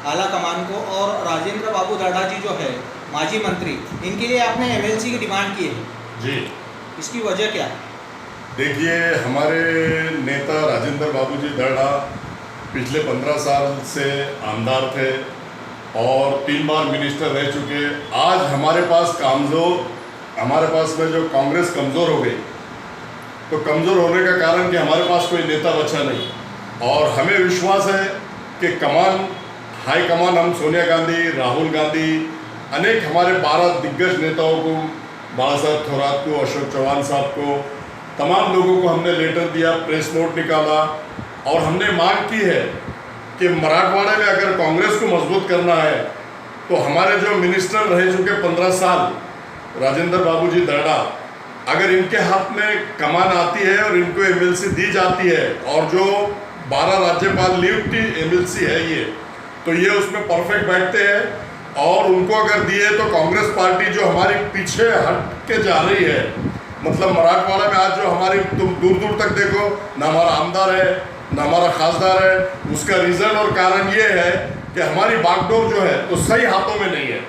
आला कमान को, और राजेंद्र बाबू दर्डा जी जो है माजी मंत्री, इनके लिए आपने एमएलसी की डिमांड की है जी। इसकी वजह क्या है? देखिए, हमारे नेता राजेंद्र बाबू जी दर्डा पिछले 15 साल से आमदार थे और 3 बार मिनिस्टर रह चुके। आज हमारे पास में जो कांग्रेस कमज़ोर हो गई, तो कमज़ोर होने का कारण कि हमारे पास कोई नेता बचा नहीं, और हमें विश्वास है कि हाई कमान हम सोनिया गांधी, राहुल गांधी, अनेक हमारे 12 दिग्गज नेताओं को, बाला साहब थोरात को, अशोक चौहान साहब को, तमाम लोगों को हमने लेटर दिया, प्रेस नोट निकाला, और हमने मांग की है कि मराठवाड़ा में अगर कांग्रेस को मजबूत करना है तो हमारे जो मिनिस्टर रह चुके 15 साल राजेंद्र बाबू जी दर्डा, अगर इनके हाथ में कमान आती है और इनको एमएलसी दी जाती है, और जो 12 राज्यपाल नियुक्त एमएलसी है ये, तो ये उसमें परफेक्ट बैठते हैं, और उनको अगर दिए तो कांग्रेस पार्टी जो हमारी पीछे हट के जा रही है, मतलब मराठवाड़ा में आज जो हमारी, तुम दूर दूर तक देखो, ना हमारा आमदार है ना हमारा खासदार है, उसका रीज़न और कारण ये है कि हमारी बागडोर जो है तो सही हाथों में नहीं है।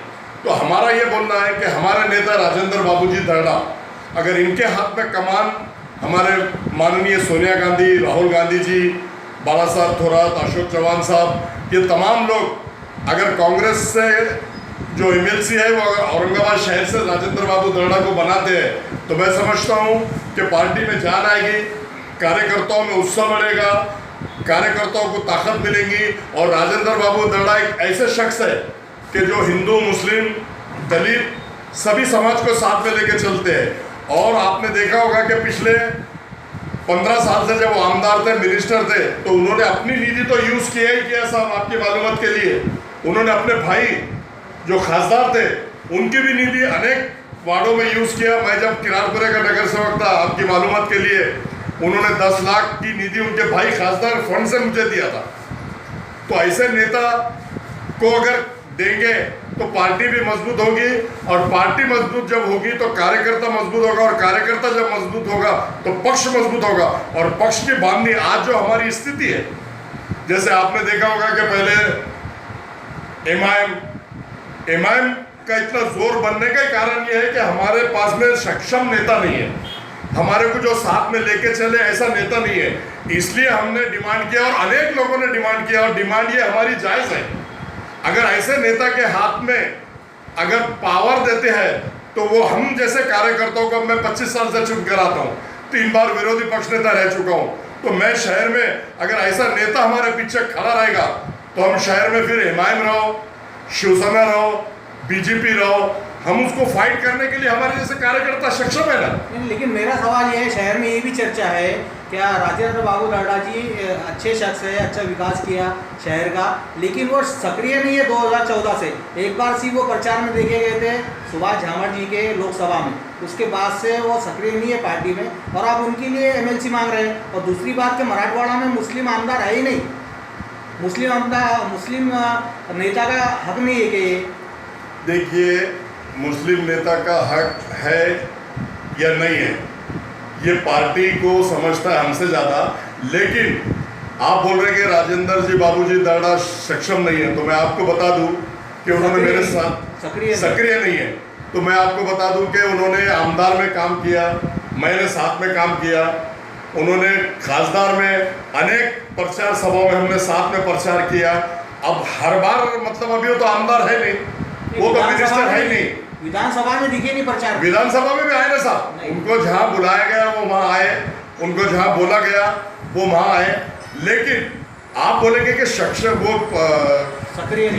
तो हमारा ये बोलना है कि हमारे नेता राजेंद्र बाबू जी दर्डा, अगर इनके हाथ में कमान, हमारे माननीय सोनिया गांधी, राहुल गांधी जी, बाला साहब थोरात, अशोक चौहान साहब, ये तमाम लोग अगर कांग्रेस से जो एमएलसी है वो अगर औरंगाबाद शहर से राजेंद्र बाबू दर्डा को बनाते हैं, तो मैं समझता हूँ कि पार्टी में जान आएगी, कार्यकर्ताओं में उत्साह बढ़ेगा, कार्यकर्ताओं को ताकत मिलेगी। और राजेंद्र बाबू दर्डा एक ऐसे शख्स है कि जो हिंदू, मुस्लिम, दलित सभी समाज को साथ में लेके चलते हैं। और आपने देखा होगा कि पिछले 15 साल से जब वो आमदार थे, मिनिस्टर थे, तो उन्होंने अपनी निधि तो यूज़ किया ही किया साहब, आपकी मालूमात के लिए। उन्होंने अपने भाई जो खासदार थे उनकी भी निधि अनेक वार्डों में यूज़ किया। मैं जब किरारपुरे का नगर सेवक था, आपकी मालूमात के लिए, उन्होंने 10 लाख की निधि उनके भाई खासदार फंड से मुझे दिया था। तो ऐसे नेता को अगर देंगे तो पार्टी भी मजबूत होगी, और पार्टी मजबूत जब होगी तो कार्यकर्ता मजबूत होगा, और कार्यकर्ता जब मजबूत होगा तो पक्ष मजबूत होगा। और पक्ष की बांधनी आज जो हमारी स्थिति है, जैसे आपने देखा होगा कि पहले एमआईएम का इतना जोर बनने का कारण यह है कि हमारे पास में सक्षम नेता नहीं है, हमारे को जो साथ में लेके चले ऐसा नेता नहीं है। इसलिए हमने डिमांड किया, और अनेक लोगों ने डिमांड किया, और डिमांड ये हमारी जायज़ है। अगर ऐसे नेता के हाथ में अगर पावर देते हैं तो वो हम जैसे कार्यकर्ताओं को, मैं 25 साल से चुन कर आता हूँ, 3 बार विरोधी पक्ष नेता रह चुका हूँ, तो मैं शहर में अगर ऐसा नेता हमारे पीछे खड़ा रहेगा तो हम शहर में फिर एमआईएम रहो, शिवसेना रहो, बीजेपी रहो, हम उसको फाइट करने के लिए हमारे जैसे कार्यकर्ता सक्षम है ना। लेकिन मेरा सवाल यह है, शहर में ये भी चर्चा है, क्या राजेंद्र बाबू दर्डा जी अच्छे शख्स है, अच्छा विकास किया शहर का, लेकिन वो सक्रिय नहीं है 2014 से। एक बार वो प्रचार में देखे गए थे सुभाष झामर जी के लोकसभा में, उसके बाद से वो सक्रिय नहीं है पार्टी में, और आप उनके लिए एमएलसी मांग रहे हैं। और दूसरी बात कि मराठवाड़ा में मुस्लिम आमदार है ही नहीं, मुस्लिम नेता का हक नहीं है कि देखिए, मुस्लिम नेता का हक है या नहीं है ये पार्टी को समझता है हमसे ज़्यादा। लेकिन आप बोल रहे हैं कि राजेंद्र जी बाबू जी दर्डा सक्षम नहीं है, तो मैं आपको बता दूं कि उन्होंने मेरे साथ सक्रिय नहीं है। तो मैं आपको बता दूं कि उन्होंने आमदार में काम किया, मैंने साथ में काम किया, उन्होंने खासदार में अनेक प्रचार सभाओं में हमने साथ में प्रचार किया। अब हर बार मतलब अभी वो तो आमदार है नहीं, वो तो मिनिस्टर है ही नहीं, विधानसभा में दिखे नहीं प्रचार। विधानसभा में भी आए ना साहब, उनको जहां बुलाया गया वो वहां आए, उनको जहां बोला गया वो वहां आए। लेकिन आप बोलेंगे कि वो सक्रिय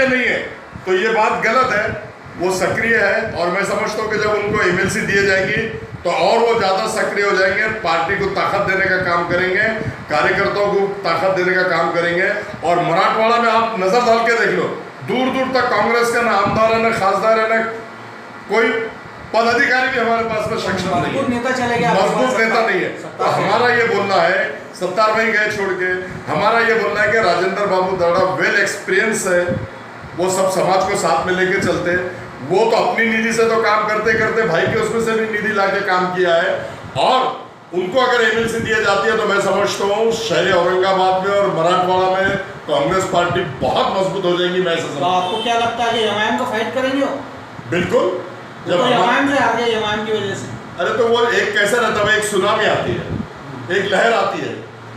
नहीं है, तो ये बात गलत है। वो सक्रिय है, और मैं समझता हूँ कि जब उनको एमएलसी दिए जाएंगी तो और वो ज़्यादा सक्रिय हो जाएंगे, पार्टी को ताकत देने का काम करेंगे, कार्यकर्ताओं को ताकत देने का काम करेंगे। और मराठवाड़ा में आप नजर डाल के देख लो, दूर दूर तक कांग्रेस का ना आमदार है, ना खासदार है, ना कोई पदाधिकारी भी हमारे पास में सक्षम नहीं है, मजबूत नेता नहीं है। तो हमारा ये बोलना है, सत्तार भाई गए छोड़ के, हमारा ये बोलना है कि राजेंद्र बाबू दर्डा वेल एक्सपीरियंस है, वो सब समाज को साथ में लेके चलते। वो तो अपनी निधि से तो काम करते करते भाई के उसमें से भी निधि ला के काम किया है, और उनको अगर एमएलसी दिया जाती है तो मैं समझता हूँ शहर औरंगाबाद में और मराठवाड़ा में कांग्रेस पार्टी बहुत मजबूत हो जाएगी। मैं ऐसा तो समझता हूँ। आपको क्या लगता है कि एमआईएम को फाइट करेंगे वो? बिल्कुल। जब एमआईएम से हार गए, एमआईएम की वजह से। अरे तो वो एक कैसा रहता है, एक सुनामी आती है, एक लहर आती है,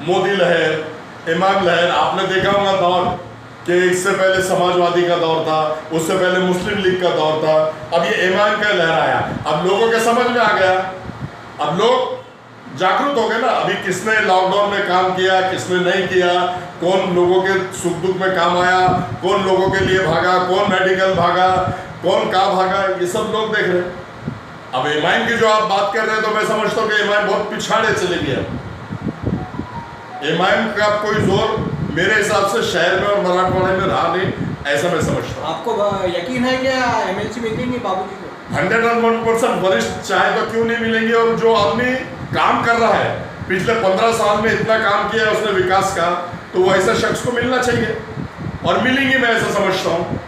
मोदी लहर, इमाम लहर। आपने देखा होगा दौर कि इससे पहले समाजवादी का दौर था, उससे पहले मुस्लिम लीग का दौर था, अब ये इमाम का लहर आया। अब लोगों के समझ में आ गया, अब लोग जागरूक हो गए ना। अभी किसने लॉकडाउन में काम किया, किसने नहीं किया, कौन लोगों के सुख दुख में काम आया, कौन लोगों के लिए भागा, कौन मेडिकल भागा, कौन कहाँ भागा, ये सब लोग देख रहे हैं। अब इमाम की जो आप बात कर रहे हैं तो मैं समझता हूँ कि इमाम बहुत पिछाड़े चले गया। इमाम का कोई जोर मेरे हिसाब से शहर में और मराठवाड़े में रहा नहीं, ऐसा मैं समझता हूँ। आपको यकीन है क्या एमएलसी मिलेंगे बाबूजी को? 101% वरिष्ठ चाहे तो क्यों नहीं मिलेंगे। और जो आदमी काम कर रहा है, पिछले 15 साल में इतना काम किया है उसने विकास का, तो वो ऐसा शख्स को मिलना चाहिए और मिलेंगे, मैं ऐसा समझता हूँ।